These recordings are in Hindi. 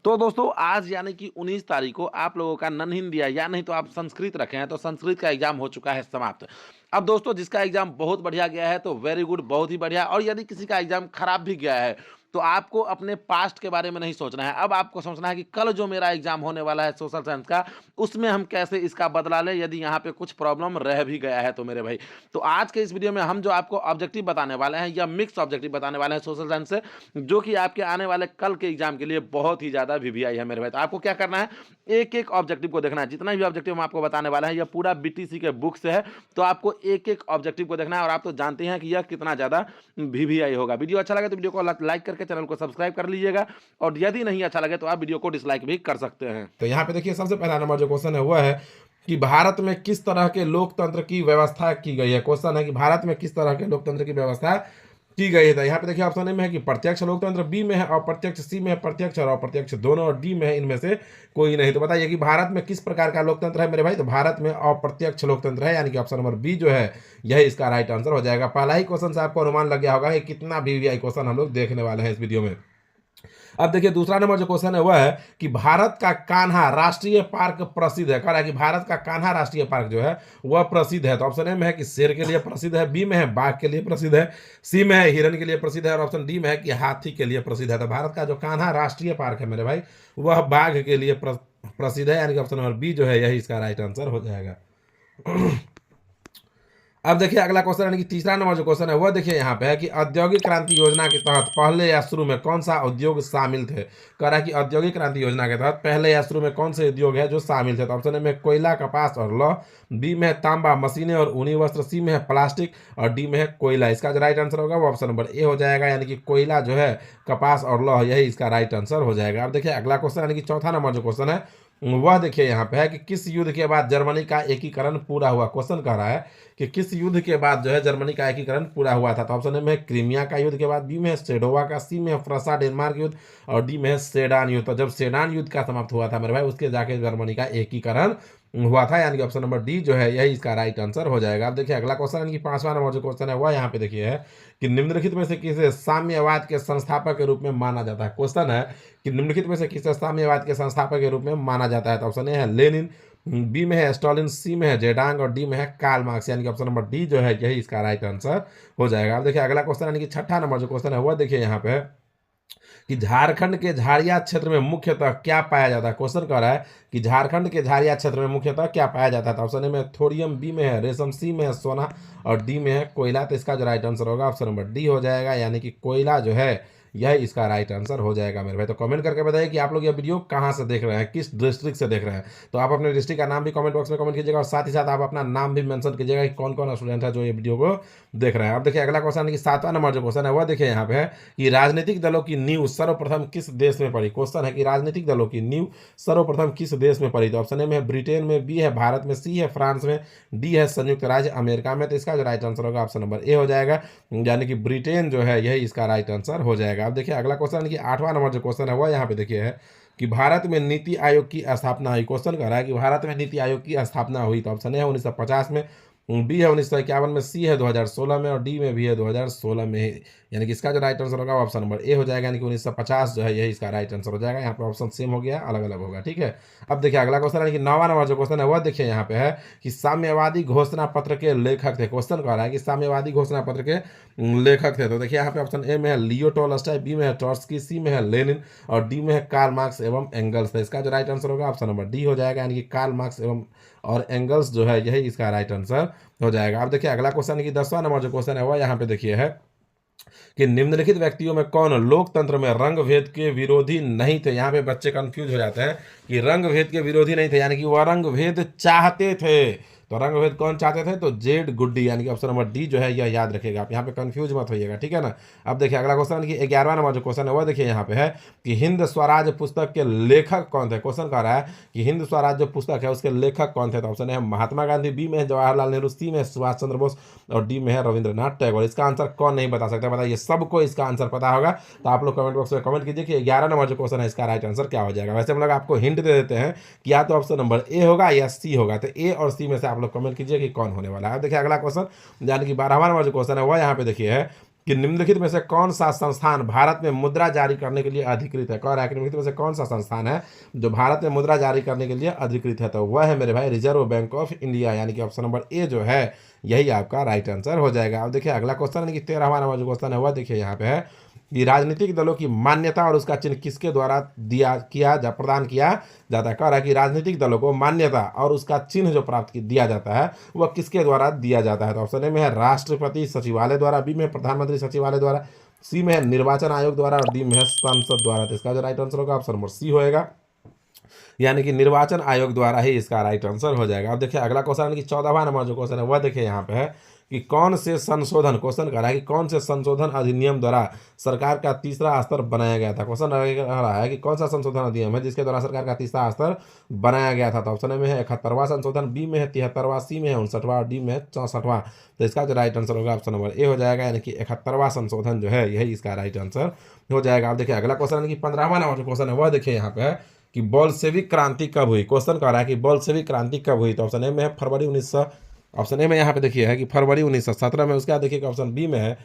तो दोस्तों आज यानी कि 19 तारीख को आप लोगों का नन हिंदिया या नहीं तो आप संस्कृत रखे हैं तो संस्कृत का एग्जाम हो चुका है समाप्त। अब दोस्तों जिसका एग्जाम बहुत बढ़िया गया है तो वेरी गुड, बहुत ही बढ़िया। और यदि किसी का एग्जाम खराब भी गया है तो आपको अपने पास्ट के बारे में नहीं सोचना है। अब आपको सोचना है कि कल जो मेरा एग्जाम होने वाला है सोशल साइंस का, उसमें हम कैसे इसका बदला लें यदि यहाँ पे कुछ प्रॉब्लम रह भी गया है तो मेरे भाई। तो आज के इस वीडियो में हम जो आपको ऑब्जेक्टिव बताने वाले हैं या मिक्स ऑब्जेक्टिव बताने वाले हैं सोशल साइंस से, जो कि आपके आने वाले कल के एग्जाम के लिए बहुत ही ज़्यादा वीवीआई है मेरे भाई। तो आपको क्या करना है, एक-एक ऑब्जेक्टिव को देखना है। जितना भी ऑब्जेक्टिव हम आपको बताने वाले हैं, यह पूरा बीटीसी के बुक से है, तो आपको एक-एक ऑब्जेक्टिव को देखना है। और आप तो जानते हैं कि यह कितना ज़्यादा वीवीआई होगा। वीडियो अच्छा लगे तो वीडियो को लाइक करके चैनल को सब्सक्राइब कर लीजिएगा, और यदि नहीं अच्छा लगे तो आप वीडियो को डिसलाइक भी कर सकते हैं। तो यहाँ पे देखिए सबसे पहला नंबर जो क्वेश्चन है वह है कि भारत में किस तरह के लोकतंत्र की व्यवस्था की गई है। क्वेश्चन है कि भारत में किस तरह के लोकतंत्र की व्यवस्था की गई है। तो यहाँ पे देखिए ऑप्शन ए में है कि प्रत्यक्ष लोकतंत्र, बी में है अप्रत्यक्ष, सी में है प्रत्यक्ष और अप्रत्यक्ष दोनों, और डी में है इनमें से कोई नहीं। तो बताइए कि भारत में किस प्रकार का लोकतंत्र है मेरे भाई। तो भारत में अप्रत्यक्ष लोकतंत्र है, यानी कि ऑप्शन नंबर बी जो है यही इसका राइट आंसर हो जाएगा। पहला ही क्वेश्चन से आपको अनुमान लग गया होगा कि कितना वीवीआई क्वेश्चन हम लोग देखने वाले हैं इस वीडियो में। अब देखिए दूसरा नंबर जो क्वेश्चन है वह है कि भारत का कान्हा राष्ट्रीय पार्क प्रसिद्ध है। कह रहा है कि भारत का कान्हा राष्ट्रीय पार्क जो है वह प्रसिद्ध है। तो ऑप्शन ए में है कि शेर के लिए प्रसिद्ध है, बी में है बाघ के लिए प्रसिद्ध है, सी में है हिरन के लिए प्रसिद्ध है, और ऑप्शन डी में है कि हाथी के लिए प्रसिद्ध है। तो भारत का जो कान्हा राष्ट्रीय पार्क है मेरे भाई वह बाघ के लिए प्रसिद्ध है, यानी कि ऑप्शन नंबर बी जो है यही इसका राइट आंसर हो जाएगा। अब देखिए अगला क्वेश्चन यानी कि तीसरा नंबर जो क्वेश्चन है वह देखिए यहाँ पे है कि औद्योगिक क्रांति योजना के तहत पहले या शुरू में कौन सा उद्योग शामिल थे। कह रहा है कि औद्योगिक क्रांति योजना के तहत पहले या शुरू में कौन से उद्योग है जो शामिल थे। तो ऑप्शन ए में कोयला, कपास और लौह, बी में है तांबा, मशीनें और ऊनी वस्त्र, सी में है प्लास्टिक और डी में है कोयला। इसका जो राइट आंसर होगा वो ऑप्शन नंबर ए हो जाएगा, यानी कि कोयला जो है, कपास और लौह, यही इसका राइट आंसर हो जाएगा। अब देखिए अगला क्वेश्चन यानी कि चौथा नंबर जो क्वेश्चन है वह देखिए यहाँ पे है कि किस युद्ध के बाद जर्मनी का एकीकरण पूरा हुआ। क्वेश्चन कह रहा है कि किस युद्ध के बाद जो है जर्मनी का एकीकरण पूरा हुआ था। तो ऑप्शन ए में है क्रीमिया का युद्ध के बाद, बी में है सेडोवा का, सी में है फ्रसा डेनमार्क युद्ध और डी में है सेडान युद्ध। तो जब सेडान युद्ध का समाप्त हुआ था मेरे भाई उसके जाके जर्मनी का एकीकरण हुआ था, यानी कि ऑप्शन नंबर डी जो है यही इसका राइट आंसर हो जाएगा। अब देखिए अगला क्वेश्चन यानी कि पांचवा नंबर जो क्वेश्चन है वह यहाँ पे देखिए है कि निम्नलिखित में से किसे साम्यवाद के संस्थापक के रूप में माना जाता है। क्वेश्चन है कि निम्नलिखित में से किसे साम्यवाद के संस्थापक के रूप में माना जाता है। तो ऑप्शन ए है लेनिन, बी में है स्टालिन, सी में है जेडांग और डी में है कार्ल मार्क्स, यानी कि ऑप्शन नंबर डी जो है यही इसका राइट आंसर हो जाएगा। अब देखिए अगला क्वेश्चन यानी कि छठा नंबर जो क्वेश्चन है वह देखिए यहाँ पे कि झारखंड के झाड़िया क्षेत्र में मुख्यतः क्या पाया जाता है। क्वेश्चन कह रहा है कि झारखंड के झाड़िया क्षेत्र में मुख्यतः क्या पाया जाता है। ऑप्शन ए में थोरियम, बी में है रेशम, सी में है सोना और डी में है कोयला। तो इसका जो राइट आंसर होगा ऑप्शन नंबर डी हो जाएगा, यानी कि कोयला जो है यह इसका राइट आंसर हो जाएगा मेरे भाई। तो कमेंट करके बताइए कि आप लोग यह वीडियो कहाँ से देख रहे हैं, किस डिस्ट्रिक्ट से देख रहे हैं। तो आप अपने डिस्ट्रिक्ट का नाम भी कमेंट बॉक्स में कमेंट कीजिएगा और साथ ही साथ आप अपना नाम भी मेंशन कीजिएगा कि कौन कौन स्टूडेंट है जो ये वीडियो को देख रहे हैं। अब देखिए अगला क्वेश्चन कि सातवां नंबर जो क्वेश्चन है वह देखिए यहाँ पे है कि राजनीतिक दलों की नींव सर्वप्रथम किस देश में पड़ी। क्वेश्चन है कि राजनीतिक दलों की नींव सर्वप्रथम किस देश में पड़ी। तो ऑप्शन ए में है ब्रिटेन में, बी है भारत में, सी है फ्रांस में, डी है संयुक्त राज्य अमेरिका में। तो इसका जो राइट आंसर होगा ऑप्शन नंबर ए हो जाएगा, यानी कि ब्रिटेन जो है यही इसका राइट आंसर हो जाएगा। अब देखिए अगला क्वेश्चन कि आठवां नंबर जो क्वेश्चन है वह यहाँ पे देखिए है कि भारत में नीति आयोग की स्थापना हुई। क्वेश्चन कर रहा है कि भारत में नीति आयोग की स्थापना हुई। तो ऑप्शन ए है 1950 में, बी है 1951 में, सी है 2016 में और डी में भी है 2016 में, यानी कि इसका जो राइट आंसर होगा ऑप्शन नंबर ए हो जाएगा, यानी कि 1950 जो है यही इसका राइट आंसर हो जाएगा। यहाँ पे ऑप्शन सेम हो गया, अलग अलग होगा, ठीक है। अब देखिए अगला क्वेश्चन है कि नौवां नंबर जो क्वेश्चन है वह देखिए यहाँ पे है कि साम्यवादी घोषणा पत्र के लेखक थे। क्वेश्चन कह रहा है कि साम्यवादी घोषणा पत्र के लेखक थे। तो देखिए यहाँ पे ऑप्शन ए में है लियो टॉलस्टॉय, बी में है ट्रॉट्स्की, सी में है लेनिन और डी में है कार्ल मार्क्स एवं एंगल्स। तो इसका जो राइट आंसर होगा ऑप्शन नंबर डी हो जाएगा, यानी कि कार्ल मार्क्स एवं और एंगल्स जो है यही इसका राइट आंसर हो जाएगा। अब देखिए अगला क्वेश्चन की 10वां नंबर जो क्वेश्चन है वह यहाँ पे देखिए है कि निम्नलिखित व्यक्तियों में कौन लोकतंत्र में रंग भेद के विरोधी नहीं थे। यहाँ पे बच्चे कंफ्यूज हो जाते हैं कि रंग भेद के विरोधी नहीं थे, यानी कि वह रंग भेद चाहते थे। तो रंग भेद कौन चाहते थे, तो जेड गुड्डी, यानी कि ऑप्शन नंबर डी जो है यह याद रखिएगा आप, यहाँ पे कंफ्यूज मत होइएगा, ठीक है ना। अब देखिए अगला क्वेश्चन की 11वां नंबर जो क्वेश्चन है वह देखिए यहाँ पे है कि हिंद स्वराज पुस्तक के लेखक कौन थे। क्वेश्चन कह रहा है कि हिंद स्वराज जो पुस्तक है उसके लेखक कौन थे। तो ऑप्शन है महात्मा गांधी, बी में है जवाहरलाल नेहरू, सी में है सुभाष चंद्र बोस और डी में है रविंद्रनाथ टैगोर। इसका आंसर कौन नहीं बता सकता, बताइए सबको इसका आंसर पता होगा। तो आप लोग कमेंट बॉक्स में कमेंट कीजिए कि 11 नंबर जो क्वेश्चन है इसका राइट आंसर क्या हो जाएगा। वैसे हम लोग आपको हिंट दे देते हैं कि या तो ऑप्शन नंबर ए होगा या सी होगा। तो ए और सी में से आप लोग कमेंट कीजिए कि कौन होने वाला है। देखिए अगला क्वेश्चन यानी कि 12वां नंबर जो क्वेश्चन है वह यहाँ पे देखिए है कि निम्नलिखित में से कौन सा संस्थान भारत में मुद्रा जारी करने के लिए अधिकृत है। कह रहा है कि निम्नलिखित में से कौन सा संस्थान है जो भारत में मुद्रा जारी करने के लिए अधिकृत है, तो वह है मेरे भाई रिजर्व बैंक ऑफ इंडिया, यानी कि ऑप्शन नंबर ए जो है यही आपका राइट आंसर हो जाएगा। अब देखिए अगला क्वेश्चन यानी कि 13वां नंबर जो क्वेश्चन है वह देखिए यहाँ पे है कि राजनीतिक दलों की मान्यता और उसका चिन्ह किसके द्वारा प्रदान किया जाता है। कह रहा है कि राजनीतिक दलों को मान्यता और उसका चिन्ह जो दिया जाता है वह किसके द्वारा दिया जाता है, तो ऑप्शन ए में है राष्ट्रपति सचिवालय द्वारा, बी में है प्रधानमंत्री सचिवालय द्वारा, सी में है निर्वाचन आयोग द्वारा और डी में है संसद द्वारा। तो इसका जो राइट आंसर होगा ऑप्शन नंबर सी होएगा, यानी कि निर्वाचन आयोग द्वारा ही इसका राइट आंसर हो जाएगा। अब देखिए अगला क्वेश्चन यानी कि 14वां नंबर जो क्वेश्चन है वह देखिए यहाँ पे है कि कौन से संशोधन, क्वेश्चन कर रहा है कि कौन से संशोधन अधिनियम द्वारा सरकार का तीसरा स्तर बनाया गया था। क्वेश्चन रहा है कि कौन सा संशोधन अधिनियम है जिसके द्वारा सरकार का तीसरा स्तर बनाया गया था, तो ऑप्शन ए में है 71वां संशोधन, बी में है 73वां, सी में है 59वां और डी में है 64वां। तो इसका जो राइट आंसर होगा ऑप्शन नंबर ए हो जाएगा, यानी कि 71वां संशोधन जो है यही इसका राइट आंसर हो जाएगा। अब देखिए अगला क्वेश्चन यानी कि 15वां नंबर जो क्वेश्चन है वह देखिए यहाँ पे है कि बोल्शेविक क्रांति कब हुई। क्वेश्चन कह रहा है कि बोल्शेविक क्रांति कब हुई, तो ऑप्शन ए में है फरवरी 1900, ऑप्शन ए में यहाँ पे देखिए है कि फरवरी 1917 में, उसके बाद देखिए ऑप्शन बी में है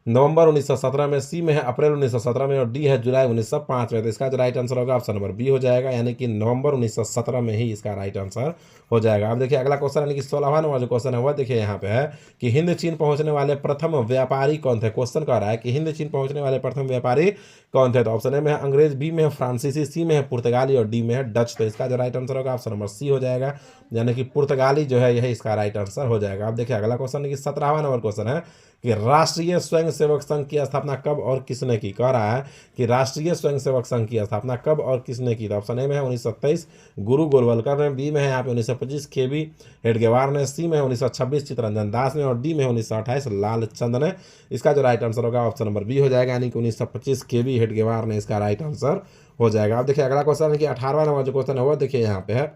नवंबर 1917 में, सी में है अप्रैल 1917 में और डी है जुलाई 1905 में। तो इसका जो राइट आंसर होगा ऑप्शन नंबर बी हो जाएगा, यानी कि नवंबर 1917 में ही इसका राइट आंसर हो जाएगा। अब देखिए अगला क्वेश्चन यानी कि 16वां नंबर जो क्वेश्चन है वह देखिए यहाँ पे है कि हिंद चीन पहुंचने वाले प्रथम व्यापारी कौन थे। क्वेश्चन कह रहा है कि हिंद चीन पहुंचने वाले प्रथम व्यापारी कौन थे, तो ऑप्शन ए में है अंग्रेज, बी में है फ्रांसीसी, सी में है पुर्तगाली और डी में है डच। तो इसका जो राइट आंसर होगा ऑप्शन नंबर सी हो जाएगा, यानी कि पुर्तगाली जो है यही इसका राइट आंसर हो जाएगा। अब देखिए अगला क्वेश्चन कि 17वां नंबर क्वेश्चन है कि राष्ट्रीय स्वयंसेवक संघ की स्थापना कब और किसने की। कह रहा है कि राष्ट्रीय स्वयंसेवक संघ की स्थापना कब और किसने की, तो ऑप्शन ए में है 1923 गुरु गोलवलकर ने, बी में है यहाँ पे 1925 केबी हेडगेवार ने, सी में है 1926 चित्तरंजन दास ने और डी में है 1928 लालचंद ने। इसका जो राइट आंसर होगा ऑप्शन नंबर बी हो जाएगा, यानी कि 1925 केबी हेडगेवार ने इसका राइट आंसर हो जाएगा। अब देखिए अगला क्वेश्चन है कि 18वां नंबर जो क्वेश्चन है वो देखिए यहाँ पे है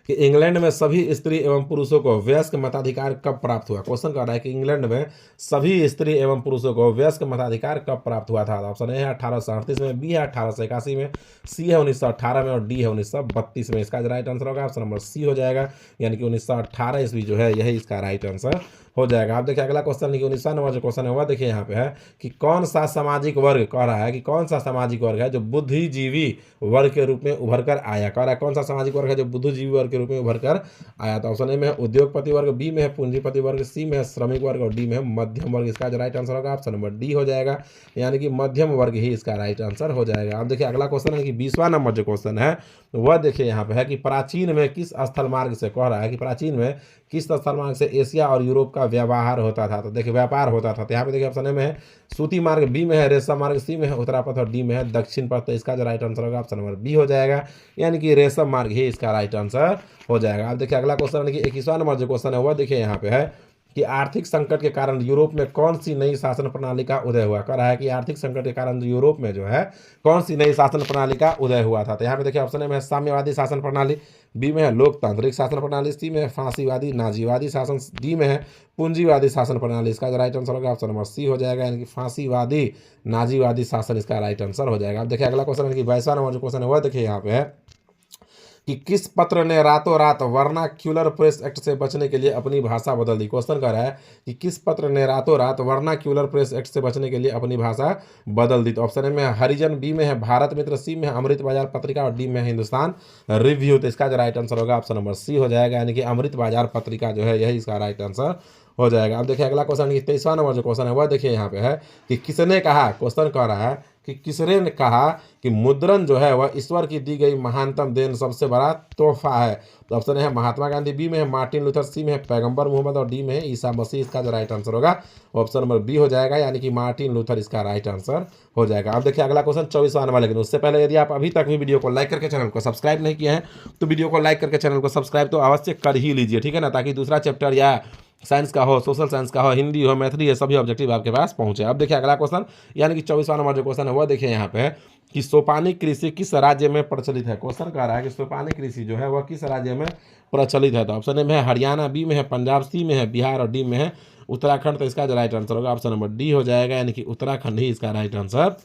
कि इंग्लैंड में सभी स्त्री एवं पुरुषों को वयस्क मताधिकार कब प्राप्त हुआ। क्वेश्चन कर रहा है कि इंग्लैंड में सभी स्त्री एवं पुरुषों को वयस्क मताधिकार कब प्राप्त हुआ था। ऑप्शन ए है 1838 में, बी है 1881 में, सी है 1918 में और डी है 1932 में। इसका राइट आंसर होगा ऑप्शन नंबर सी हो जाएगा, यानी कि 1918 ईस्वी जो है यही इसका राइट आंसर हो जाएगा। आप देखिए अगला क्वेश्चन कि 19वां नंबर जो क्वेश्चन है वह देखिए यहाँ पे है कि कौन सा सामाजिक वर्ग, कह रहा है कि कौन सा सामाजिक वर्ग है जो बुद्धिजीवी वर्ग के रूप में उभर कर आया। कह रहा है कौन सा सामाजिक वर्ग है जो बुद्धिजीवी वर्ग के रूप में उभर कर आया, तो ऑप्शन ए में है उद्योगपति वर्ग, बी में है पूंजीपति वर्ग, सी में है श्रमिक वर्ग और डी में है मध्यम वर्ग। इसका जो राइट आंसर होगा ऑप्शन नंबर डी हो जाएगा, यानी कि मध्यम वर्ग ही इसका राइट आंसर हो जाएगा। अब देखिए अगला क्वेश्चन है कि 20वां नंबर जो क्वेश्चन है वह देखिए यहाँ पे है कि प्राचीन में किस स्थल मार्ग से, कह रहा है कि प्राचीन में किस स्थल मार्ग से एशिया और यूरोप का व्यवहार होता था। तो देखिए व्यापार होता था, तो यहाँ पे देखिए ऑप्शन ए में है सूती मार्ग, बी में है रेशम मार्ग, सी में है उत्तरापथ और डी में है दक्षिण पथ। तो इसका जो राइट आंसर होगा ऑप्शन नंबर बी हो जाएगा, यानी कि रेशम मार्ग ही इसका राइट आंसर हो जाएगा। अब देखिए अगला क्वेश्चन यानी कि 21वां नंबर जो क्वेश्चन है वह देखिए यहाँ पे है कि आर्थिक संकट के कारण यूरोप में कौन सी नई शासन प्रणाली का उदय हुआ। कह रहा है कि आर्थिक संकट के कारण यूरोप में जो है कौन सी नई शासन प्रणाली का उदय हुआ था। तो यहाँ पे देखिए ऑप्शन ए में है साम्यवादी शासन प्रणाली, बी में है लोकतांत्रिक शासन प्रणाली, सी में है फांसीवादी नाजीवादी शासन, डी में है पूंजीवादी शासन प्रणाली। इसका जो राइट आंसर होगा ऑप्शन नंबर सी हो जाएगा, यानी कि फांसीवादी नाजीवादी शासन इसका राइट आंसर हो जाएगा। अब देखिए अगला क्वेश्चन है कि 22वां नंबर जो क्वेश्चन है वह देखिए यहाँ पे है कि किस पत्र ने रातों रात वर्नाक्यूलर प्रेस एक्ट से बचने के लिए अपनी भाषा बदल दी। क्वेश्चन कर रहा है कि किस पत्र ने रातों रात वर्नाक्यूलर प्रेस एक्ट से बचने के लिए अपनी भाषा बदल दी। तो ऑप्शन ए में है हरिजन, बी में है भारत मित्र, सी में है अमृत बाजार पत्रिका और डी में है हिंदुस्तान रिव्यू। तो इसका जो राइट आंसर होगा ऑप्शन नंबर सी हो जाएगा, यानी कि अमृत बाजार पत्रिका जो है यही इसका राइट आंसर हो जाएगा। अब देखिए अगला क्वेश्चन 23वां नंबर जो क्वेश्चन है वह देखिए यहाँ पे है कि किसने कहा, क्वेश्चन कह रहा है कि किसने ने कहा कि मुद्रण जो है वह ईश्वर की दी गई महानतम देन सबसे बड़ा तोहफा है। तो ऑप्शन है महात्मा गांधी, बी में है मार्टिन लूथर, सी में है पैगंबर मोहम्मद और डी में है ईसा मसीह। इसका जो राइट आंसर होगा ऑप्शन नंबर बी हो जाएगा, यानी कि मार्टिन लूथर इसका राइट आंसर हो जाएगा। अब देखिए अगला क्वेश्चन 24वां नंबर, लेकिन उससे पहले यदि आप अभी तक भी वीडियो को लाइक करके चैनल को सब्सक्राइब नहीं किए हैं तो वीडियो को लाइक करके चैनल को सब्सक्राइब तो अवश्य कर ही लीजिए, ठीक है ना, ताकि दूसरा चैप्टर या साइंस का हो, सोशल साइंस का हो, हिंदी हो, मैथिली है, सभी ऑब्जेक्टिव आपके पास पहुंचे। अब देखिए अगला क्वेश्चन यानी कि 24वां नंबर जो क्वेश्चन है वह देखिए यहाँ पे है कि सोपानी कृषि किस राज्य में प्रचलित है। क्वेश्चन कह रहा है कि सोपानी कृषि जो है वह किस राज्य में प्रचलित है। तो ऑप्शन ए में है हरियाणा, बी में है पंजाब, सी में है बिहार और डी में है उत्तराखंड। तो इसका जो राइट आंसर होगा ऑप्शन नंबर डी हो जाएगा, यानी कि उत्तराखंड ही इसका राइट आंसर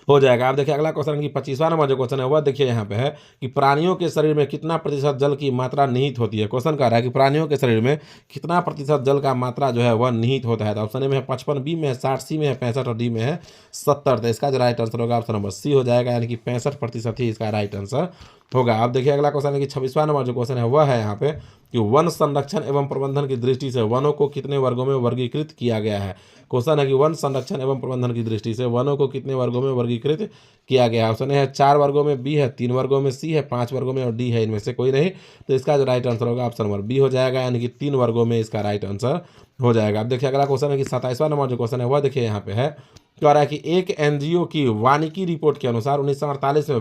हो जाएगा। अब देखिए अगला क्वेश्चन की 25वां नंबर जो क्वेश्चन है वह देखिए यहाँ पे है कि प्राणियों के शरीर में कितना प्रतिशत जल की मात्रा निहित होती है। क्वेश्चन कह रहा है कि प्राणियों के शरीर में कितना प्रतिशत जल का मात्रा जो है वह निहित होता है। तो ऑप्शन ए में है 55, बी में है 60, सी में है 65 और डी में है 70। तो इसका जो राइट आंसर होगा ऑप्शन नंबर सी हो जाएगा, यानी कि 65% ही इसका राइट आंसर होगा। अब देखिए अगला क्वेश्चन है कि 26वां नंबर जो क्वेश्चन है वह है यहाँ पे कि वन संरक्षण एवं प्रबंधन की दृष्टि से वनों को कितने वर्गों में वर्गीकृत किया गया है। क्वेश्चन है कि वन संरक्षण एवं प्रबंधन की दृष्टि से वनों को कितने वर्गों में वर्गीकृत किया गया है। ऑप्शन है 4 वर्गों में, बी है 3 वर्गों में, सी है 5 वर्गों में और डी है इनमें से कोई नहीं। तो इसका जो राइट आंसर होगा ऑप्शन नंबर बी हो जाएगा, यानी कि 3 वर्गों में इसका राइट आंसर हो जाएगा। अब देखिए अगला क्वेश्चन है कि 27वां नंबर जो क्वेश्चन है वह देखिए यहाँ पे है कह रहा है कि एक एनजीओ की वानिकी रिपोर्ट के अनुसार 1948 में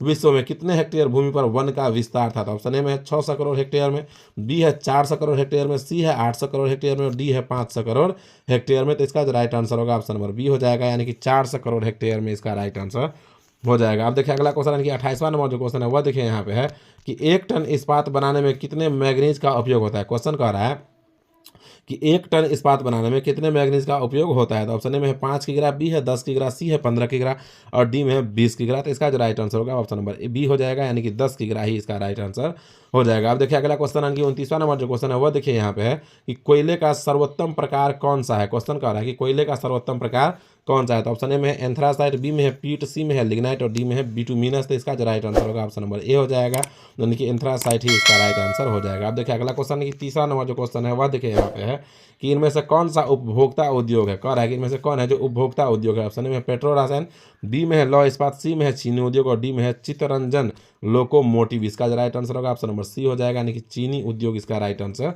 विश्व में कितने हेक्टेयर भूमि पर वन का विस्तार था। तो ऑप्शन ए में है 600 करोड़ हेक्टेयर में, बी है 400 करोड़ हेक्टेयर में, सी है 800 करोड़ हेक्टेयर में और डी है 500 करोड़ हेक्टेयर में। तो इसका जो राइट आंसर होगा ऑप्शन नंबर बी हो जाएगा, यानी कि 400 करोड़ हेक्टेयर में इसका राइट आंसर हो जाएगा। अब देखिए अगला क्वेश्चन है कि 28वां नंबर जो क्वेश्चन है वह देखिए यहाँ पे है कि 1 टन इस्पात बनाने में कितने मैग्नीज का उपयोग होता है। क्वेश्चन कह रहा है कि 1 टन इस्पात बनाने में कितने मैग्नीज का उपयोग होता है। तो ऑप्शन ए में है 5 किग्रा, बी है 10 किग्रा, सी है 15 किग्रा और डी में है 20 किग्रा। तो इसका जो राइट आंसर होगा ऑप्शन नंबर बी हो जाएगा, यानी कि 10 किग्रा ही इसका राइट आंसर हो जाएगा। अब देखिए अगला क्वेश्चन है कि 29वां नंबर जो क्वेश्चन है वह देखिए यहाँ पे है कि कोयले का सर्वोत्तम प्रकार कौन सा है। क्वेश्चन कह रहा है कि कोयले का सर्वोत्तम प्रकार कौन सा है। तो ऑप्शन ए में है एंथ्रासाइट, बी में है पीट, सी में है लिग्नाइट और डी में है बिटुमिनस। तो इसका जो राइट आंसर होगा ऑप्शन नंबर ए हो जाएगा, यानी कि एंथ्रासाइट ही इसका राइट आंसर हो जाएगा। अब देखिए अगला क्वेश्चन है कि 30वां नंबर जो क्वेश्चन है वह देखिए यहाँ पे है कि इनमें से कौन सा उपभोक्ता उद्योग है। कह रहा है कि इनमें से कौन है जो उपभोक्ता उद्योग है। ऑप्शन ए में पेट्रो रसायन, बी में है लौह इस्पात, सी में है चीनी उद्योग और डी में है चित्तरंजन लोकोमोटिव। इसका जो राइट आंसर होगा ऑप्शन नंबर सी हो जाएगा, यानी कि चीनी उद्योग इसका राइट आंसर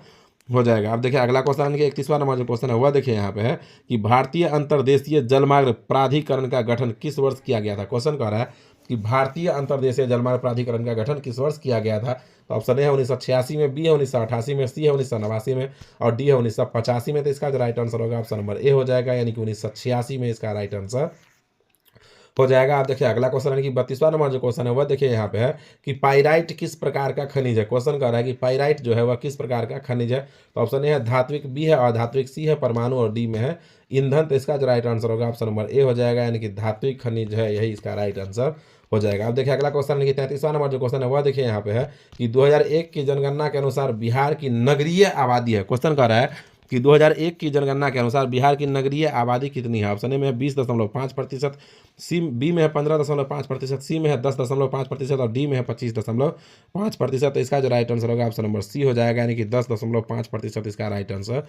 हो जाएगा। अब देखिए अगला क्वेश्चन है कि 31वां नंबर जो क्वेश्चन है वह देखिए यहाँ पे है कि भारतीय अंतर्देशीय जलमार्ग प्राधिकरण का गठन किस वर्ष किया गया था। क्वेश्चन कह रहा है कि भारतीय अंतर्देशीय जलमार्ग प्राधिकरण का गठन किस वर्ष किया गया था। तो ऑप्शन ए है 1986 में, बी है 1988 में, सी है 1989 में और डी है 1985 में। तो इसका जो राइट आंसर होगा ऑप्शन नंबर ए हो जाएगा, यानी कि 1986 में इसका राइट आंसर हो जाएगा। आप देखिए अगला क्वेश्चन है कि 32वां नंबर जो क्वेश्चन है वह देखिए यहाँ पे है कि पाइराइट किस प्रकार का खनिज है। क्वेश्चन कह रहा है कि पाइराइट जो है वह किस प्रकार का खनिज है। तो ऑप्शन ए है धात्विक, बी है अधात्विक, सी है परमाणु और डी में है ईंधन। तो इसका जो राइट आंसर होगा ऑप्शन नंबर ए हो जाएगा, यानी कि धात्विक खनिज है यही इसका राइट आंसर हो जाएगा। अब देखिए अगला क्वेश्चन है कि 33वां नंबर जो क्वेश्चन है वह देखिए यहाँ पे है कि 2001 की जनगणना के अनुसार बिहार की नगरीय आबादी है। क्वेश्चन कह रहा है कि 2001 की जनगणना के अनुसार बिहार की नगरीय आबादी कितनी है। ऑप्शन ए में है 20.5%, सी बी में है 15.5%, सी में है 10.5% और डी में है 25.5%। तो इसका जो राइट आंसर होगा ऑप्शन नंबर सी हो जाएगा, यानी कि 10.5% इसका राइट आंसर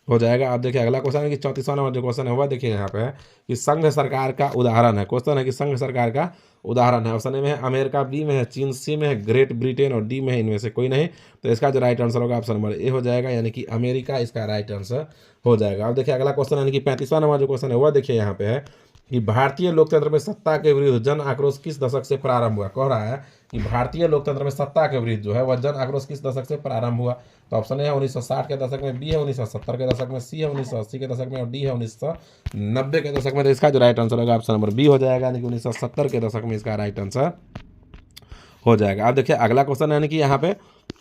हो जाएगा। अब देखिए अगला क्वेश्चन है कि 34वां नंबर जो क्वेश्चन है वह देखिए यहाँ पे है कि संघ सरकार का उदाहरण है। क्वेश्चन है कि संघ सरकार का उदाहरण है। ऑप्शन ए में है अमेरिका, बी में है चीन, सी में है ग्रेट ब्रिटेन और डी में है इनमें से कोई नहीं। तो इसका जो राइट आंसर होगा ऑप्शन नंबर ए हो जाएगा, यानी कि अमेरिका इसका राइट आंसर हो जाएगा। अब देखिए अगला क्वेश्चन यानी कि 35वां नंबर जो क्वेश्चन है वह देखिए यहाँ पे है कि भारतीय लोकतंत्र में सत्ता के विरुद्ध जन आक्रोश किस दशक से प्रारंभ हुआ। कह रहा है कि भारतीय लोकतंत्र में सत्ता के विरुद्ध जो है वह जन आक्रोश किस दशक से प्रारंभ हुआ। तो ऑप्शन है 1960 के दशक में, बी है 1970 के दशक में, सी है 1980 के दशक में और डी है 1990 के दशक में। तो इसका जो राइट आंसर होगा ऑप्शन नंबर बी हो जाएगा, यानी कि 1970 के दशक में इसका राइट आंसर हो जाएगा। अब देखिए अगला क्वेश्चन यानी कि यहाँ पे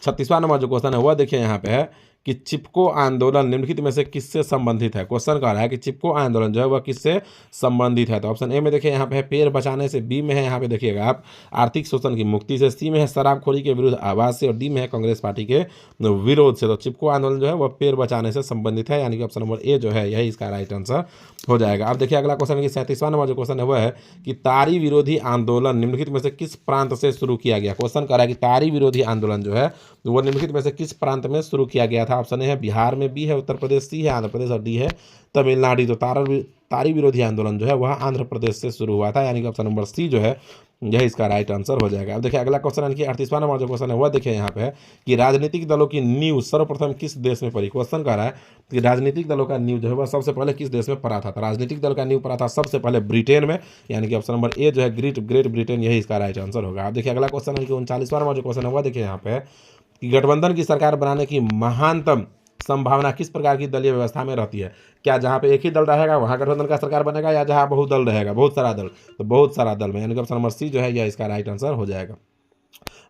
36वां नंबर जो क्वेश्चन है वह देखिए यहाँ पे है कि चिपको आंदोलन निम्नलिखित में से किससे संबंधित है। क्वेश्चन कह रहा है कि चिपको आंदोलन जो है वह किससे संबंधित है। तो ऑप्शन ए में देखिए यहाँ पे है पेड़ बचाने से, बी में है यहाँ पे देखिएगा आप आर्थिक शोषण की मुक्ति से, सी में है शराबखोरी के विरुद्ध आवाज से और डी में है कांग्रेस पार्टी के विरोध से। तो चिपको आंदोलन जो है वह पेड़ बचाने से संबंधित है, यानी कि ऑप्शन नंबर ए जो है यही इसका राइट आंसर हो जाएगा। अब देखिए अगला क्वेश्चन की 37वां नंबर जो क्वेश्चन है वह है कि तारी विरोधी आंदोलन निम्नलिखित में से किस प्रांत से शुरू किया गया। क्वेश्चन कह रहा है कि तारी विरोधी आंदोलन जो है वो निम्नलिखित में से किस प्रांत में शुरू किया गया था। ऑप्शन ए है बिहार में, बी है उत्तर प्रदेश, सी है आंध्र प्रदेश और डी है तमिलनाडु। तो तारी विरोधी आंदोलन जो है वह आंध्र प्रदेश से शुरू हुआ था, यानी कि ऑप्शन नंबर सी जो है यह इसका राइट आंसर हो जाएगा। अब देखिए अगला क्वेश्चन यानी कि 38वां नंबर जो क्वेश्चन है वह देखिए यहाँ पे है कि राजनीतिक दलों की नींव सर्वप्रथम किस देश में पड़ी। क्वेश्चन कह रहा है कि राजनीतिक दलों का नींव जो है वह सबसे पहले किस देश में पड़ा था। तो राजनीतिक दल का नींव पड़ा था सबसे पहले ब्रिटेन में, यानी कि ऑप्शन नंबर ए जो है ग्रेट ब्रिटेन यही इसका राइट आंसर होगा। अब देखिए अगला क्वेश्चन है कि 39वां नंबर जो क्वेश्चन है वह देखिए यहाँ पे है कि गठबंधन की सरकार बनाने की महानतम संभावना किस प्रकार की दलीय व्यवस्था में रहती है। क्या जहाँ पे एक ही दल रहेगा वहाँ गठबंधन का सरकार बनेगा, या जहाँ बहुत दल रहेगा बहुत सारा दल, तो बहुत सारा दल में, यानी कि ऑप्शन नंबर सी जो है यह इसका राइट आंसर हो जाएगा।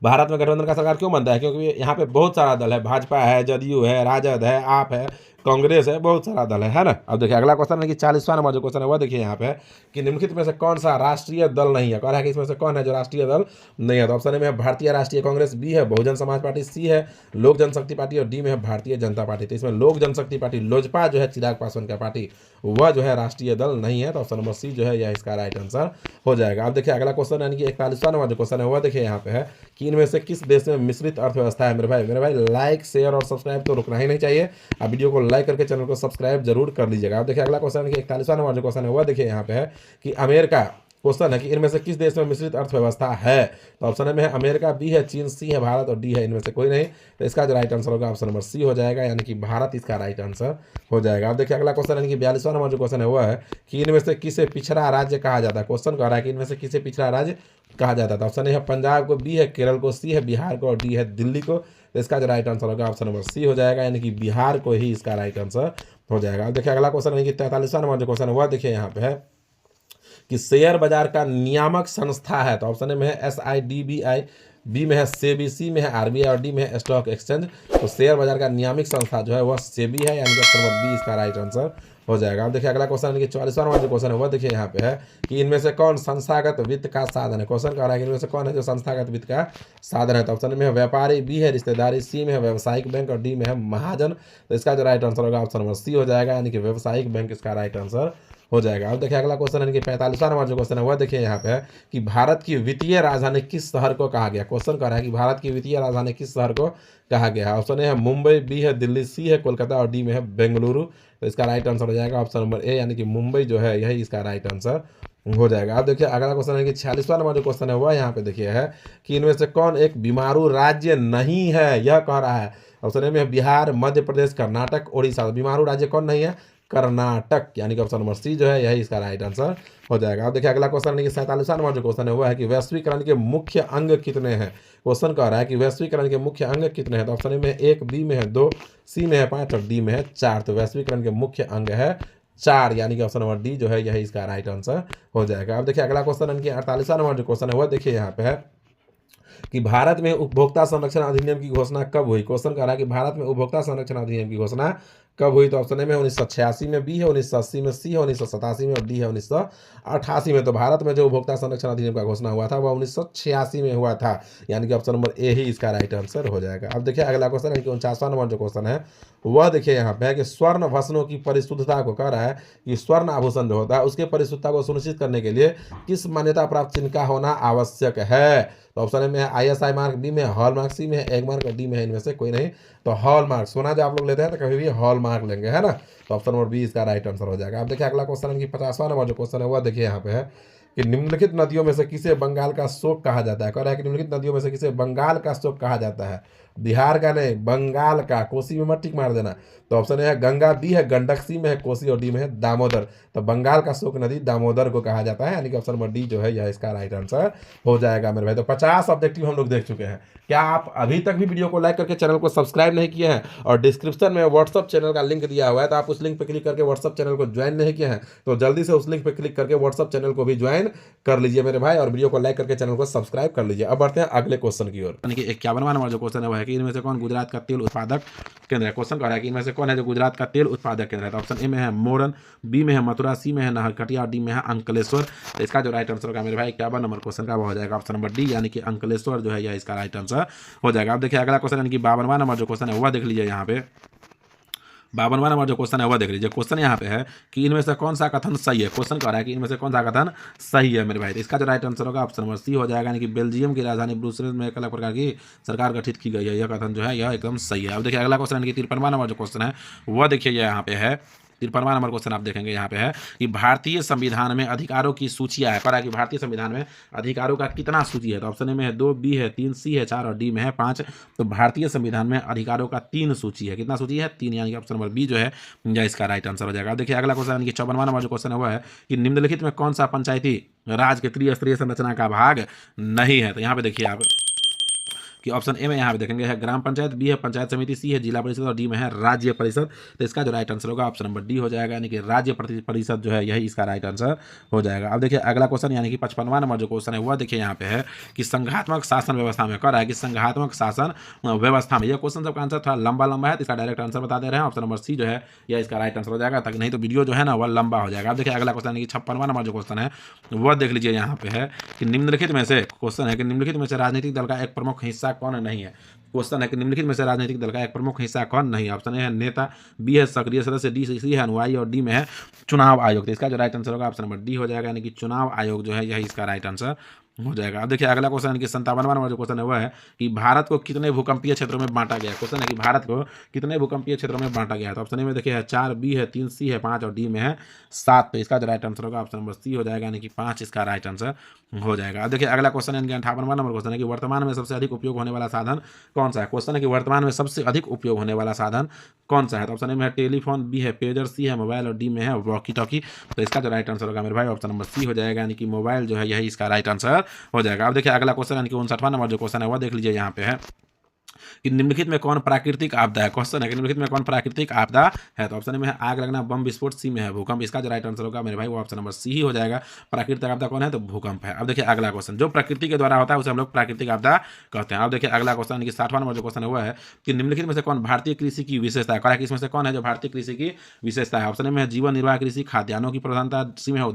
भारत में गठबंधन का सरकार क्यों बनता है, क्योंकि यहाँ पे बहुत सारा दल है, भाजपा है, जदयू है, राजद है, आप है, कांग्रेस है, बहुत सारा दल है ना। अब देखिए अगला क्वेश्चन है कि 40वां नंबर जो क्वेश्चन है वह देखिए यहाँ पे है कि निम्नलिखित में से कौन सा राष्ट्रीय दल नहीं है। कह रहा है कि इसमें से कौन है जो राष्ट्रीय दल नहीं है। तो ऑप्शन ए में है भारतीय राष्ट्रीय कांग्रेस, बी है बहुजन समाज पार्टी, सी है लोक जनशक्ति पार्टी और डी में है भारतीय जनता पार्टी। तो इसमें लोक जनशक्ति पार्टी लोजपा जो है चिराग पासवान का पार्टी वह जो है राष्ट्रीय दल नहीं है। तो ऑप्शन नंबर सी जो है यह इसका राइट आंसर हो जाएगा। अब देखिए अगला क्वेश्चन यानी कि 41वां नंबर जो क्वेश्चन है वह देखिए यहाँ पे है कि इनमें से किस देश में मिश्रित अर्थव्यवस्था है। मेरे भाई लाइक शेयर और सब्सक्राइब तो रुकना ही नहीं चाहिए। आप वीडियो को लाइक करके चैनल को सब्सक्राइब जरूर कर लीजिएगा। अब देखिए अगला क्वेश्चन है 41वां नंबर जो क्वेश्चन है वह देखिए यहाँ पे है कि अमेरिका क्वेश्चन है कि इनमें से किस देश में मिश्रित अर्थव्यवस्था है। तो ऑप्शन में है अमेरिका, बी है चीन, सी है भारत और डी है इनमें से कोई नहीं। तो इसका जो राइट आंसर होगा ऑप्शन नंबर सी हो जाएगा, यानी कि भारत इसका राइट आंसर हो जाएगा। अब देखिए अगला क्वेश्चन यानी कि 42वां नंबर जो क्वेश्चन है वह है कि इनमें से किसे पिछड़ा राज्य कहा जाता है। क्वेश्चन कह रहा है कि इनमें से किसे पिछड़ा राज्य कहा जाता था। ऑप्शन ए है पंजाब को, बी है केरल को, सी है बिहार को और डी है दिल्ली को। तो इसका जो राइट आंसर होगा ऑप्शन नंबर सी हो जाएगा, यानी कि बिहार को ही इसका राइट आंसर हो जाएगा। अब देखिए अगला क्वेश्चन यानी कि 43वां नंबर जो क्वेश्चन है वह देखिए यहाँ पे है कि शेयर बाजार का नियामक संस्था है। तो ऑप्शन ए में है SIDBI, बी में है सेबी, सी में है RBI और डी में है स्टॉक एक्सचेंज। तो शेयर बाजार का नियामक संस्था जो है वह सेबी है, यानी कि ऑप्शन नंबर बी इसका राइट आंसर हो जाएगा। अब देखिए अगला क्वेश्चन यानी कि 44वां नंबर जो क्वेश्चन है वह देखिए यहाँ पे है कि इनमें से कौन संस्थागत वित्त का साधन है। क्वेश्चन कह रहा है कि इनमें से कौन है जो संस्थागत वित्त का साधन है। तो ऑप्शन में है व्यापारी, बी है रिश्तेदारी, सी में है व्यावसायिक बैंक और डी में है महाजन। तो इसका जो राइट आंसर होगा ऑप्शन नंबर सी हो जाएगा, यानी कि व्यावसायिक बैंक इसका राइट आंसर हो जाएगा। अब देखिए अगला क्वेश्चन है कि 45वां नंबर जो क्वेश्चन है वह देखिए यहाँ पे है कि भारत की वित्तीय राजधानी किस शहर को कहा गया। क्वेश्चन कह रहा है कि भारत की वित्तीय राजधानी किस शहर को कहा गया है। ऑप्शन ए है मुंबई, बी है दिल्ली, सी है कोलकाता और डी में है बेंगलुरु। तो इसका राइट आंसर हो जाएगा ऑप्शन नंबर ए, यानी कि मुंबई जो है यही इसका राइट आंसर हो जाएगा। अब देखिए अगला क्वेश्चन है कि 46वां नंबर जो क्वेश्चन है वह यहाँ पे देखिए है कि इनमें से कौन एक बीमारू राज्य नहीं है, यह कह रहा है। ऑप्शन ए में है बिहार, मध्य प्रदेश, कर्नाटक, उड़ीसा। बीमारू राज्य कौन नहीं है, कर्नाटक, यानी कि ऑप्शन नंबर सी जो है यही इसका राइट आंसर हो जाएगा। अब देखिए अगला क्वेश्चन है कि 47वां नंबर जो क्वेश्चन है वह है कि वैश्वीकरण के मुख्य अंग कितने हैं। क्वेश्चन कह रहा है कि वैश्वीकरण के मुख्य अंग कितने हैं। तो ऑप्शन में 1, बी में है 2, सी में है 5 और डी में है 4। तो वैश्वीकरण के मुख्य अंग है 4, यानी कि ऑप्शन नंबर डी जो है यही इसका राइट आंसर हो जाएगा। अब देखिए अगला क्वेश्चन है कि 48वां नंबर जो क्वेश्चन है वह देखिए यहाँ पे है कि भारत में उपभोक्ता संरक्षण अधिनियम की घोषणा कब हुई। क्वेश्चन कह रहा है कि भारत में उपभोक्ता संरक्षण अधिनियम की घोषणा कब हुई। तो ऑप्शन ए में 1986 में, बी है 1980 में, सी है 1987 में और डी है 1988 में। तो भारत में जो उपभोक्ता संरक्षण अधिनियम का घोषणा हुआ था वह 1986 में हुआ था, यानी कि ऑप्शन नंबर ए ही इसका राइट आंसर हो जाएगा। अब देखिए अगला क्वेश्चन है कि 49वां नंबर जो क्वेश्चन है वह देखिए यहाँ पे है कि स्वर्ण भस्मों की परिशुद्धता को कह रहा है कि स्वर्ण आभूषण जो होता है उसके परिशुद्धता को सुनिश्चित करने के लिए किस मान्यता प्राप्त चिन्ह का होना आवश्यक है। तो ऑप्शन में है ISI मार्क, बी में हॉलमार्क, सी में है एग मार्क और डी में है इनमें से कोई नहीं। तो हॉलमार्क, सोना जो आप लोग लेते हैं तो कभी भी हॉलमार्क लेंगे, है ना। तो ऑप्शन नंबर बी इसका राइट आंसर हो जाएगा। अब देखिए अगला क्वेश्चन है कि 50वां नंबर जो क्वेश्चन है वह देखिए यहाँ पे है कि निम्नलिखित नदियों में से किसे बंगाल का शोक कहा जाता है। कह रहा है कि निम्नलिखित नदियों में से किसे बंगाल का शोक कहा जाता है। बिहार का नहीं, बंगाल का। कोसी में मत टिक मार देना। तो ऑप्शन है गंगा, बी है गंडक, सी में है कोसी और डी में है दामोदर। तो बंगाल का शोक नदी दामोदर को कहा जाता है, यानी कि ऑप्शन नंबर डी जो है यह इसका राइट आंसर हो जाएगा मेरे भाई। तो 50 ऑब्जेक्टिव हम लोग देख चुके हैं। क्या आप अभी तक भी वीडियो को लाइक करके चैनल को सब्सक्राइब नहीं किए हैं और डिस्क्रिप्शन में व्हाट्सअप चैनल का लिंक दिया हुआ है, तो आप उस लिंक पर क्लिक करके व्हाट्सअप चैनल को ज्वाइन नहीं किए हैं तो जल्दी से उस लिंक पर क्लिक करके व्हाट्सअप चैनल को भी ज्वाइन कर लीजिए मेरे भाई, और वीडियो को लाइक करके चैनल को सब्सक्राइब कर लीजिए। अब बढ़ते हैं अगले क्वेश्चन की ओर। 51वां नंबर जो क्वेश्चन है वह है कि इनमें से कौन गुजरात का तेल उत्पादक केंद्र है। क्वेश्चन कह रहा है कि इनमें से कौन है जो गुजरात का तेल उत्पादक केंद्र है। तो ऑप्शन ए में है मोरन, बी में है मथुरा, सी में है नाहरकटिया और डी में है अंकलेश्वर। तो इसका जो राइट आंसर होगा मेरे भाई 51 नंबर क्वेश्चन का वो हो जाएगा ऑप्शन नंबर डी, यानी कि अंकलेश्वर जो है यह इसका राइट आंसर हो जाएगा। अब देखिए अगला क्वेश्चन यानी कि 52वां नंबर जो क्वेश्चन है वह देख लीजिए यहाँ पे। 52वां नंबर जो क्वेश्चन है वह देख लीजिए। क्वेश्चन यहाँ पे है कि इनमें से कौन सा कथन सही है। क्वेश्चन कह रहा है कि इनमें से कौन सा कथन सही है मेरे भाई। तो इसका जो राइट आंसर होगा ऑप्शन नंबर सी हो जाएगा, यानी कि बेल्जियम की राजधानी ब्रुसेल्स में एक अलग प्रकार की सरकार गठित की गई है। यह कथन जो है यह एकदम सही है। अब देखिए अगला क्वेश्चन यानी कि 53वां नंबर जो क्वेश्चन है वह देखिए यहाँ पे है। 53वां नंबर क्वेश्चन आप देखेंगे यहाँ पे है कि भारतीय संविधान में अधिकारों की सूचियाँ है। कह कि भारतीय संविधान में अधिकारों का कितना सूची है। तो ऑप्शन ए में है 2, बी है 3, सी है 4 और डी में है 5। तो भारतीय संविधान में अधिकारों का 3 सूची है। कितना सूची है? 3, यानी कि ऑप्शन नंबर बी जो है यह इसका राइट आंसर हो जाएगा। अब देखिए अगला क्वेश्चन यानी कि 54वां नंबर जो क्वेश्चन है वह है कि निम्नलिखित में कौन सा पंचायती राज के त्रिस्तरीय संरचना का भाग नहीं है। तो यहाँ पे देखिए आप कि ऑप्शन ए में यहाँ पे देखेंगे है ग्राम पंचायत, बी है पंचायत समिति, सी है जिला परिषद और डी में है राज्य परिषद। तो इसका जो राइट आंसर होगा ऑप्शन नंबर डी हो जाएगा, यानी कि राज्य परिषद जो है यही इसका राइट आंसर हो जाएगा। अब देखिए अगला क्वेश्चन, यानी कि 55वां नंबर जो क्वेश्चन है वह देखिए यहाँ पे है कि संघात्मक शासन व्यवस्था में, कह रहा है कि संघात्मक शासन व्यवस्था में, यह क्वेश्चन सबका आंसर थोड़ा लंबा है, तो इसका डायरेक्ट आंसर बता दे रहे हैं, ऑप्शन नंबर सी जो है यह इसका राइट आंसर हो जाएगा, ताकि नहीं तो वीडियो जो है ना वह लंबा हो जाएगा। अब देखिए अगला क्वेश्चन, यानी कि 56वां नंबर जो क्वेश्चन है वह देख लीजिए यहाँ पे है कि निम्नलिखित में से, क्वेश्चन है कि निम्नलिखित में से राजनीतिक दल का एक प्रमुख हिस्सा कौन नहीं है। क्वेश्चन है कि निम्नलिखित में से राजनीतिक दल का एक प्रमुख हिस्सा कौन नहीं है। ऑप्शन ए है नेता, बी है सक्रिय सदस्य, डी सी है अनुयायी और डी में है चुनाव आयोग। तो इसका जो राइट आंसर होगा ऑप्शन नंबर डी हो जाएगा, यानी कि चुनाव आयोग जो है यही इसका राइट आंसर हो जाएगा। अब देखिए अगला क्वेश्चन, कि 57वां नंबर जो क्वेश्चन है वह है कि भारत को कितने भूकंपीय क्षेत्रों में बांटा गया। क्वेश्चन है कि भारत को कितने भूकंपीय क्षेत्रों में बांटा गया है। तो ऑप्शन ए में देखिए है 4, बी है 3, सी है 5 और डी में है 7। तो इसका जो राइट आंसर होगा ऑप्शन नंबर सी हो जाएगा, यानी कि 5 इसका राइट आंसर हो जाएगा। अब देखिए अगला क्वेश्चन, यानी कि 58वां नंबर क्वेश्चन है कि वर्तमान में सबसे अधिक उपयोग होने वाला साधन कौन सा है। क्वेश्चन है कि वर्तमान में सबसे अधिक उपयोग होने वाला साधन कौन सा है। तो ऑप्शन ए में है टेलीफोन, बी है पेजर, सी है मोबाइल और डी में है वॉकी टॉकी। तो इसका जो राइट आंसर होगा मेरे भाई ऑप्शन नंबर सी हो जाएगा, यानी कि मोबाइल जो है यही इसका राइट आंसर हो जाएगा। अब देखिए अगला क्वेश्चन, यानी कि 59वां नंबर जो क्वेश्चन है वह देख लीजिए यहाँ पे है कि निम्नलिखित में कौन प्राकृतिक आपदा है। क्वेश्चन है कि निम्नलिखित में कौन प्राकृतिक आपदा है। तो ऑप्शन में है आग लगना, बम विस्फोट, सी में है भूकंप। इसका जो राइट आंसर होगा मेरे भाई वो ऑप्शन नंबर सी ही हो जाएगा। प्राकृतिक आपदा कौन है, तो भूकंप है। अब देखिए अगला क्वेश्चन, जो प्रकृति के द्वारा होता है उसे हम लोग प्राकृतिक आपदा कहते हैं। अब देखिए अगला क्वेश्चन, यानी कि 60वां नंबर जो क्वेश्चन है वह है कि निम्नलिखित में से कौन भारतीय कृषि की विशेषता है। कहा है कि इसमें से कौन है जो भारतीय कृषि की विशेषता है। ऑप्शन में है जीवन निर्वाह कृषि, खाद्यान्नों की प्रधानता, सी में है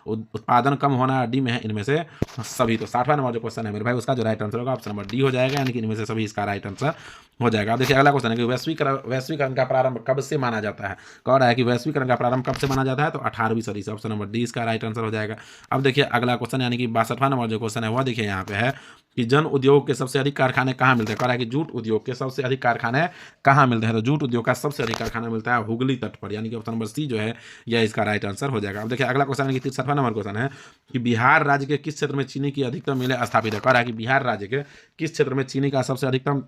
उत्पादन कम होना, डी में है इनमें से सभी। तो 60वां नंबर जो क्वेश्चन है मेरे भाई उसका जो राइट आंसर होगा ऑप्शन नंबर डी हो जाएगा, यानी कि इनमें से सभी इसका राइट आंसर हो जाएगा। अब देखिए अगला क्वेश्चन है कि वैश्वीकरण का प्रारंभ कब से माना जाता है। कह रहा है कि वैश्वीकरण का प्रारंभ कब से माना जाता है, तो 18वीं सदी से। ऑप्शन नंबर डी इसका राइट आंसर हो जाएगा। अब देखिए अगला क्वेश्चन, यानी कि 62वां नंबर जो क्वेश्चन है वह देखिए यहाँ पे है कि जन उद्योग के सबसे अधिक कारखाने कहाँ मिलते हैं। कह रहा है कि जूट उद्योग के सबसे अधिक कारखाने कहाँ मिलते हैं। तो जूट उद्योग का सबसे अधिक कारखाना मिलता है हुगली तट पर, यानी कि ऑप्शन नंबर सी जो है यह इसका राइट आंसर हो जाएगा। अब देखिए अगला क्वेश्चन, यानी कि 63वां नंबर क्वेश्चन है कि बिहार राज्य के किस क्षेत्र में चीनी की अधिकतम मिलें स्थापित है। कह रहा है कि बिहार राज्य के किस क्षेत्र में चीनी का सबसे अधिकतम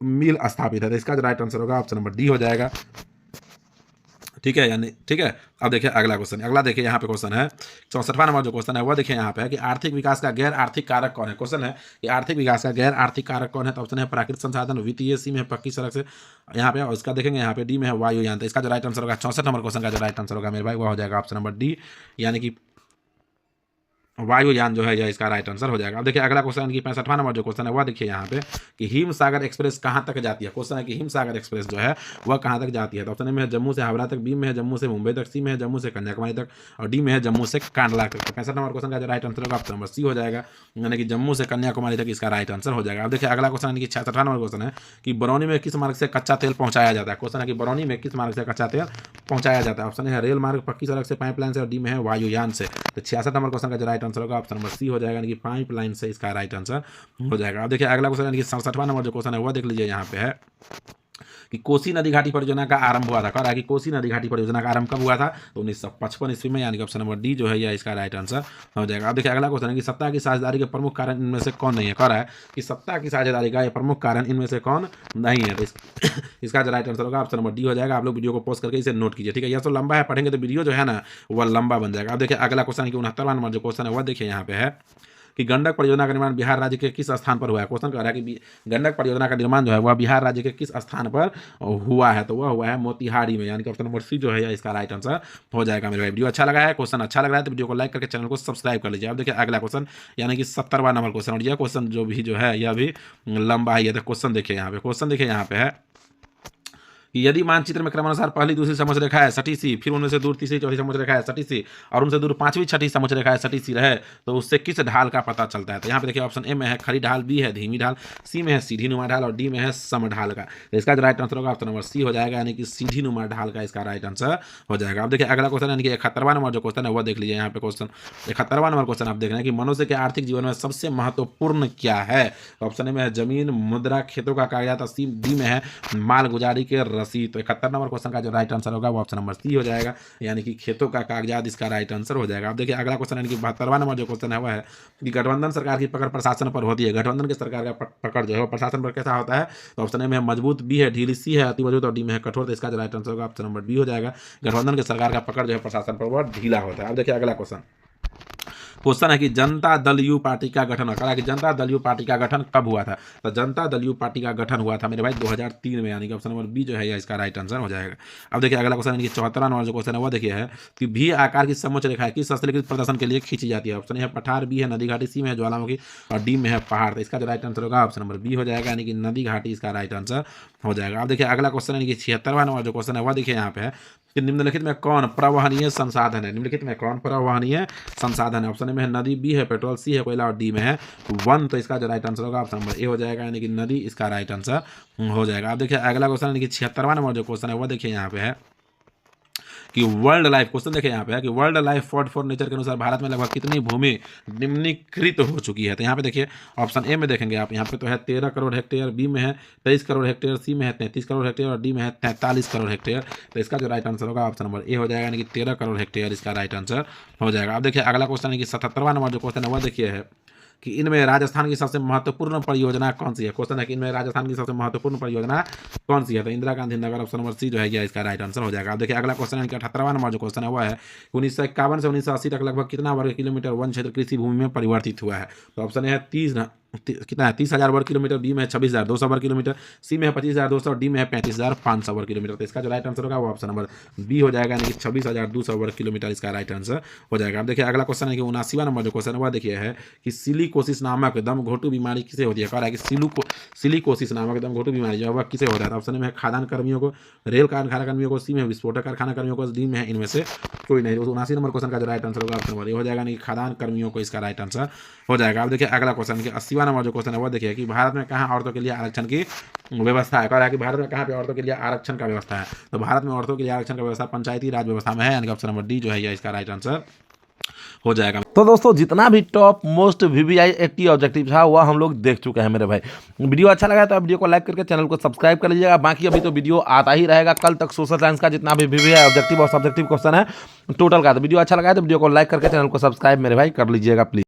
मिल स्थापित है। तो इसका जो राइट आंसर होगा ऑप्शन नंबर डी हो जाएगा। ठीक है, यानी ठीक है। अब देखिए अगला क्वेश्चन, अगला देखिए यहाँ पे क्वेश्चन है 64वां नंबर जो क्वेश्चन है वह देखिए यहाँ पे है कि आर्थिक विकास का गैर आर्थिक कारक कौन है। क्वेश्चन है कि आर्थिक विकास का गैर आर्थिक कारक कौन है। तो ऑप्शन है प्राकृतिक संसाधन, वित्तीय, सी में है पक्की सड़क से यहाँ पे, और इसका देखेंगे यहाँ पे डी में है वायुयान। तो इसका जो राइट आंसर होगा 64 नंबर क्वेश्चन का जो राइट आंसर होगा मेरे भाई वह हो जाएगा ऑप्शन नंबर डी, यानी कि वायुयान जो है यह इसका राइट आंसर हो जाएगा। अब देखिए अगला क्वेश्चन की 65वां नंबर जो क्वेश्चन है वह देखिए यहाँ पे कि हिम सागर एक्सप्रेस कहाँ तक जाती है। क्वेश्चन है कि हिम सागर एक्सप्रेस जो है वह कहाँ तक जाती है। तो ऑप्शन में है जम्मू से हावड़ा तक, बी में है जम्मू से मुंबई तक, सी में है जम्मू से कन्याकुमारी तक और डी में है जम्मू से कांडला तक। तो 65 नंबर क्वेश्चन का जो राइट आंसर होगा ऑप्शन नंबर सी हो जाएगा, यानी कि जम्मू से कन्याकुमारी तक इसका राइट आंसर हो जाएगा। अब देखिए अगला क्वेश्चन, यानी कि 66वां नंबर क्वेश्चन है कि बरौनी में किस मार्ग से कच्चा तेल पहुँचाया जाता है। क्वेश्चन है कि बरौनी में किस मार्ग से कच्चा तेल पहुँचाया जाता है। ऑप्शन है रेल मार्ग, पक्की सड़क से, पाइपलाइन से और डी में है वायुयान से। तो 66 नंबर क्वेश्चन का जो राइट आंसर होगा ऑप्शन नंबर सी हो जाएगा, यानी कि पाइपलाइन से इसका राइट आंसर हो जाएगा। अब देखिए अगला क्वेश्चन, यानी कि 67वां नंबर जो क्वेश्चन है वह देख लीजिए यहाँ पे है कि कोसी नदी घाटी परियोजना का आरंभ हुआ था। कह रहा है कि कोसी नदी घाटी परियोजना का आरंभ कब हुआ था, तो 1955 ईस्वी में, यानी कि ऑप्शन नंबर डी जो है यह इसका राइट आंसर हो जाएगा। अब देखिए अगला क्वेश्चन है कि सत्ता की साझेदारी के प्रमुख कारण इनमें से कौन नहीं है। कह रहा है कि सत्ता की साझेदारी का प्रमुख कारण इनमें से कौन नहीं है। तो इसका जो राइट आंसर होगा ऑप्शन नंबर डी हो जाएगा। आप लोग वीडियो को पॉज करके इसे नोट कीजिए, ठीक है। यह तो लंबा है, पढ़ेंगे तो वीडियो जो है ना वह लंबा बन जाएगा। अब देखिए अगला क्वेश्चन की 69वां नंबर जो क्वेश्चन है वह देखिए यहाँ पे है कि गंडक परियोजना का निर्माण बिहार राज्य के किस स्थान पर हुआ है। क्वेश्चन कह रहा है कि गंडक परियोजना का निर्माण जो है वह बिहार राज्य के किस स्थान पर हुआ है। तो वह हुआ है मोतिहारी में, यानी कि ऑप्शन नंबर सी जो है इसका राइट आंसर हो जाएगा। मेरे भाई वीडियो अच्छा लगा है, क्वेश्चन अच्छा लग रहा है तो वीडियो को लाइक करके चैनल को सब्सक्राइब कर लीजिए। अब देखिए अगला क्वेश्चन, यानी कि 70वां नंबर क्वेश्चन, और यह क्वेश्चन जो भी जो है यह भी लंबा ही है। तो क्वेश्चन देखिए यहाँ पे, क्वेश्चन देखिए यहाँ पे है कि यदि मानचित्र में क्रमानुसार पहली दूसरी समोच्च रेखा है सटी सी, फिर उनमें से दूर तीसरी चौथी समोच्च रेखा है सटी सी और उनसे दूर पांचवी छठी समोच्च रेखा है सटी सी रहे, तो उससे किस ढाल का पता चलता है। तो यहाँ पे देखिए ऑप्शन ए में है खड़ी ढाल, बी है धीमी ढाल, सी में है सीधी नुमा ढाल और डी में है सम ढाल का। तो इसका जो राइट आंसर होगा ऑप्शन नंबर सी हो जाएगा, यानी कि सीधी नुमा ढाल का इसका राइट आंसर हो जाएगा। अब देखिए अगला क्वेश्चन, यानी कि 71वां नंबर जो क्वेश्चन है वह देख लीजिए यहाँ पे क्वेश्चन 71वां नंबर क्वेश्चन आप देख रहे हैं कि मनुष्य के आर्थिक जीवन में सबसे महत्वपूर्ण क्या है। ऑप्शन ए में है जमीन, मुद्रा, खेतों का कागजात, सी डी में है माल गुजारी के रसीद। तो 71 नंबर क्वेश्चन का जो राइट आंसर होगा वो ऑप्शन नंबर सी हो जाएगा, यानी कि खेतों का कागजात इसका राइट आंसर हो जाएगा। अब देखिए अगला क्वेश्चन, यानी कि 72वां नंबर जो क्वेश्चन है वह है कि गठबंधन सरकार की पकड़ प्रशासन पर होती है। गठबंधन की सरकार का पकड़ जो है वो प्रशासन पर कैसा होता है। तो ऑप्शन ए में है मजबूत, बी है ढीली, सी है अति मजबूत और डी में है कठोर। तो इसका जो राइट आंसर होगा ऑप्शन नंबर बी हो जाएगा, गठबंधन की सरकार का पकड़ जो है प्रशासन पर वह ढीला होता है। अब देखिए अगला क्वेश्चन क्वेश्चन है कि जनता दल यू पार्टी का गठन करा कि जनता दल यू पार्टी का गठन कब हुआ था। तो जनता दल यू पार्टी का गठन हुआ था मेरे भाई 2003 में, यानी कि ऑप्शन नंबर बी जो है इसका राइट आंसर हो जाएगा। अब देखिए अगला क्वेश्चन, यानी कि 74वां नंबर जो क्वेश्चन है वो देखिए है कि भी आकार की समोच्च रेखा किस स्थलीकृत प्रदर्शन के लिए खींची जाती है। ऑप्शन है पठार, बी है नदी घाटी, सी में है ज्वालामुखी और डी में है पहाड़। तो इसका जो राइट आंसर होगा ऑप्शन नंबर बी हो जाएगा, यानी कि नदी घाटी इसका राइट आंसर हो जाएगा। अब देखिए अगला क्वेश्चन, यानी कि 76वां नंबर जो क्वेश्चन है वह देखिए यहाँ पे है कि निम्नलिखित में कौन प्रवहनीय संसाधन है। निम्नलिखित में कौन प्रवहनीय संसाधन है। ऑप्शन में है नदी, बी है पेट्रोल, सी है कोयला और डी में है वन। तो इसका जो राइट आंसर होगा ऑप्शन नंबर ए हो जाएगा, यानी कि नदी इसका राइट आंसर हो जाएगा। अब देखिए अगला क्वेश्चन, यानी कि 76वां नंबर जो क्वेश्चन है वह देखिए यहाँ पे है कि वर्ल्ड लाइफ, क्वेश्चन देखिए यहाँ पे है कि world life fund for nature के अनुसार भारत में लगभग कितनी भूमि निम्नीकृत हो चुकी है। तो यहाँ पे देखिए ऑप्शन ए में देखेंगे आप, यहाँ पे तो है 13 करोड़ हेक्टेयर, बी में है 23 करोड़ हेक्टेयर, सी में है 33 करोड़ हेक्टेयर और डी में है 43 करोड़ हेक्टेयर। तो इसका जो राइट आंसर होगा ऑप्शन नंबर ए हो जाएगा, यानी कि 13 करोड़ हेक्टेयर इसका राइट आंसर हो जाएगा। अब देखिए अगला क्वेश्चन है कि 77वां नंबर जो क्वेश्चन है वह देखिए है कि इनमें राजस्थान की सबसे महत्वपूर्ण परियोजना कौन सी है। क्वेश्चन है कि इनमें राजस्थान की सबसे महत्वपूर्ण परियोजना कौन सी है। तो Indira Gandhi Nagar option number C जो है इसका राइट आंसर हो जाएगा। अब देखिए अगला क्वेश्चन है कि 78वां नंबर जो क्वेश्चन है वह है 1951 से 1980 तक लगभग कितना वर्ग किलोमीटर वन क्षेत्र कृषि भूमि में परिवर्तित हुआ है। तो ऑप्शन है कितना है 30,000 वर्ग किलोमीटर, बी में है 26,200 वर्ग किलोमीटर, सी में है 25,200 और डी में है 35,500 वर्ग किलोमीटर। तो इसका जो राइट आंसर होगा वो ऑप्शन नंबर बी हो जाएगा, यानी कि 26,200 वर्ग किलोमीटर इसका राइट आंसर हो जाएगा। अब देखिए अगला क्वेश्चन है कि 79वां नंबर जो क्वेश्चन है वह देखिए है कि सिलिकोसिस नामक दम घोटू बीमारी किसे होती है। कह रहा है कि सिलिकोसिस नामक दम घोटू बीमारी जो है वह किसे होता है। ऑप्शन में है खाद्यान्न कर्मियों को, रेल कारखाना कर्मियों को, सी में विस्फोटक कारखाना कर्मियों को, डी में है इनमें से कोई नहीं। 79 नंबर क्वेश्चन का जो राइट आंसर होगा ऑप्शन नंबर ए हो जाएगा, यानी कि खाद्यान्न कर्मियों को इसका राइट आंसर हो जाएगा। अब देखिए अगला क्वेश्चन के 80वां नंबर जो क्वेश्चन है वह देखिए कि भारत में कहाँ औरतों के लिए आरक्षण की व्यवस्था है। कह रहा है कि भारत में कहाँ पे औरतों के लिए आरक्षण का व्यवस्था है। तो भारत में औरतों के लिए आरक्षण का व्यवस्था पंचायती राज व्यवस्था में है, यानी कि ऑप्शन नंबर डी जो है इसका राइट आंसर हो जाएगा। तो दोस्तों जितना भी टॉप मोस्ट VVI 80 ऑब्जेक्टिव था वह हम लोग देख चुके हैं मेरे भाई। वीडियो अच्छा लगा तो आप वीडियो को लाइक करके चैनल को सब्सक्राइब कर लीजिएगा। बाकी अभी तो वीडियो आता ही रहेगा कल तक सोशल साइंस का जितना भी VVI ऑब्जेक्टिव और सब्जेक्टिव क्वेश्चन है टोटल का। तो वीडियो अच्छा लगा तो वीडियो को लाइक करके चैनल को सब्सक्राइब मेरे भाई कर लीजिएगा प्लीज।